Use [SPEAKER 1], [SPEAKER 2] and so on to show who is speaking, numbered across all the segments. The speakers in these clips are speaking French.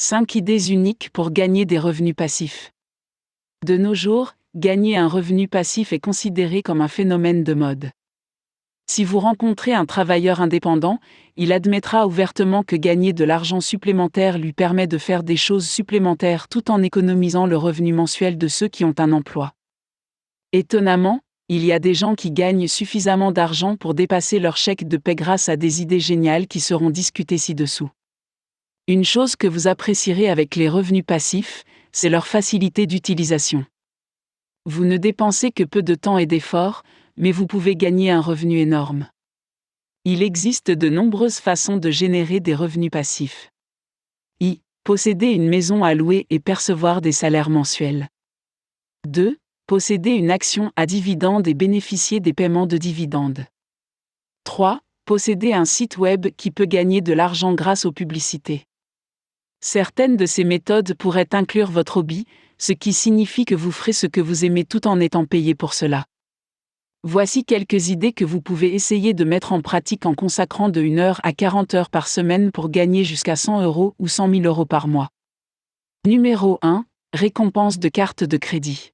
[SPEAKER 1] 5 idées uniques pour gagner des revenus passifs. De nos jours, gagner un revenu passif est considéré comme un phénomène de mode. Si vous rencontrez un travailleur indépendant, il admettra ouvertement que gagner de l'argent supplémentaire lui permet de faire des choses supplémentaires tout en économisant le revenu mensuel de ceux qui ont un emploi. Étonnamment, il y a des gens qui gagnent suffisamment d'argent pour dépasser leur chèque de paie grâce à des idées géniales qui seront discutées ci-dessous. Une chose que vous apprécierez avec les revenus passifs, c'est leur facilité d'utilisation. Vous ne dépensez que peu de temps et d'efforts, mais vous pouvez gagner un revenu énorme. Il existe de nombreuses façons de générer des revenus passifs. Posséder une maison à louer et percevoir des salaires mensuels. 2. Posséder une action à dividendes et bénéficier des paiements de dividendes. 3. Posséder un site web qui peut gagner de l'argent grâce aux publicités. Certaines de ces méthodes pourraient inclure votre hobby, ce qui signifie que vous ferez ce que vous aimez tout en étant payé pour cela. Voici quelques idées que vous pouvez essayer de mettre en pratique en consacrant de 1 heure à 40 heures par semaine pour gagner jusqu'à 100 € ou 100 000 € par mois. Numéro 1. Récompense de carte de crédit.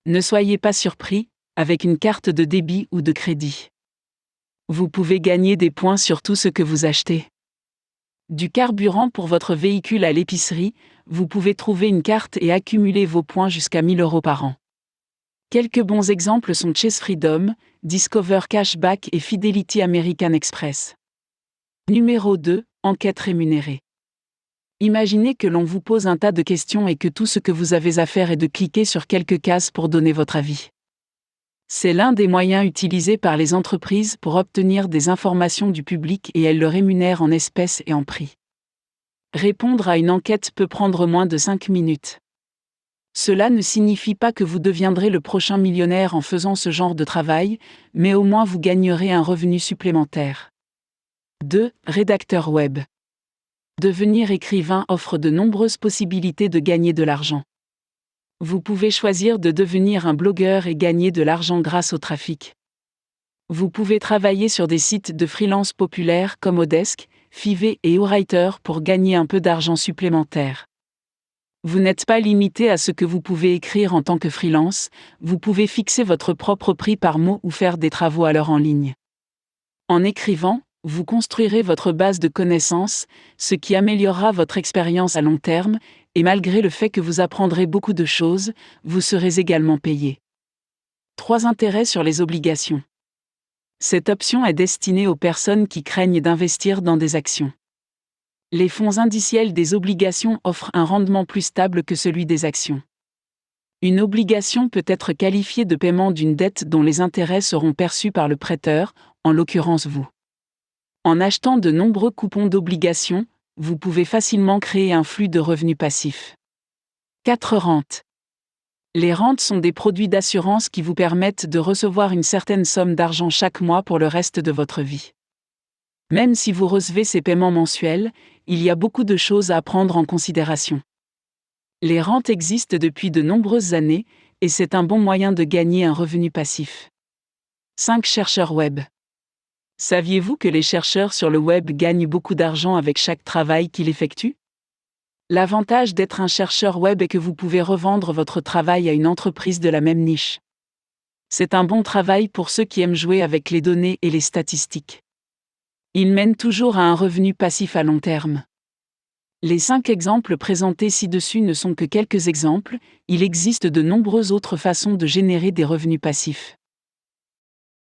[SPEAKER 1] Ne soyez pas surpris, avec une carte de débit ou de crédit, vous pouvez gagner des points sur tout ce que vous achetez. Du carburant pour votre véhicule à l'épicerie, vous pouvez trouver une carte et accumuler vos points jusqu'à 1 000 € par an. Quelques bons exemples sont Chase Freedom, Discover Cashback et Fidelity American Express. Numéro 2. Enquête rémunérée. Imaginez que l'on vous pose un tas de questions et que tout ce que vous avez à faire est de cliquer sur quelques cases pour donner votre avis. C'est l'un des moyens utilisés par les entreprises pour obtenir des informations du public et elles le rémunèrent en espèces et en prix. Répondre à une enquête peut prendre moins de 5 minutes. Cela ne signifie pas que vous deviendrez le prochain millionnaire en faisant ce genre de travail, mais au moins vous gagnerez un revenu supplémentaire. 2. Rédacteur web. Devenir écrivain offre de nombreuses possibilités de gagner de l'argent. Vous pouvez choisir de devenir un blogueur et gagner de l'argent grâce au trafic. Vous pouvez travailler sur des sites de freelance populaires comme Odesk, Fiverr et Writer pour gagner un peu d'argent supplémentaire. Vous n'êtes pas limité à ce que vous pouvez écrire en tant que freelance, vous pouvez fixer votre propre prix par mot ou faire des travaux à l'heure en ligne. En écrivant, vous construirez votre base de connaissances, ce qui améliorera votre expérience à long terme, et malgré le fait que vous apprendrez beaucoup de choses, vous serez également payé. 3. Intérêts sur les obligations. Cette option est destinée aux personnes qui craignent d'investir dans des actions. Les fonds indiciels des obligations offrent un rendement plus stable que celui des actions. Une obligation peut être qualifiée de paiement d'une dette dont les intérêts seront perçus par le prêteur, en l'occurrence vous. En achetant de nombreux coupons d'obligations, vous pouvez facilement créer un flux de revenus passifs. 4. Rentes. Les rentes sont des produits d'assurance qui vous permettent de recevoir une certaine somme d'argent chaque mois pour le reste de votre vie. Même si vous recevez ces paiements mensuels, il y a beaucoup de choses à prendre en considération. Les rentes existent depuis de nombreuses années, et c'est un bon moyen de gagner un revenu passif. 5. Chercheurs web. Saviez-vous que les chercheurs sur le web gagnent beaucoup d'argent avec chaque travail qu'ils effectuent? L'avantage d'être un chercheur web est que vous pouvez revendre votre travail à une entreprise de la même niche. C'est un bon travail pour ceux qui aiment jouer avec les données et les statistiques. Il mène toujours à un revenu passif à long terme. Les 5 exemples présentés ci-dessus ne sont que quelques exemples, il existe de nombreuses autres façons de générer des revenus passifs.